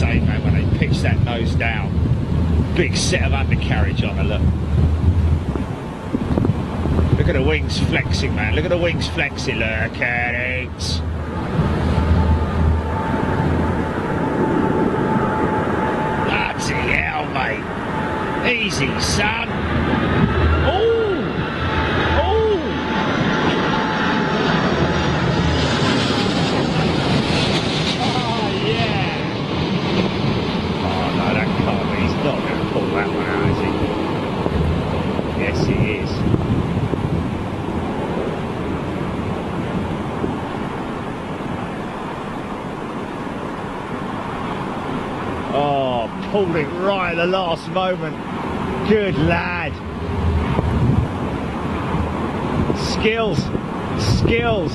say, man, when they pitch that nose down, big set of undercarriage on her, look. Look at the wings flexing, man. Look at the wings flexing. Look at it. Bloody hell, mate. Easy, son. Oh! Oh! Oh, yeah. Oh, no, that can't be. He's not going to pull that one out, is he? Yes, he is. Oh, pulled it right at the last moment. Good lad. Skills. Skills.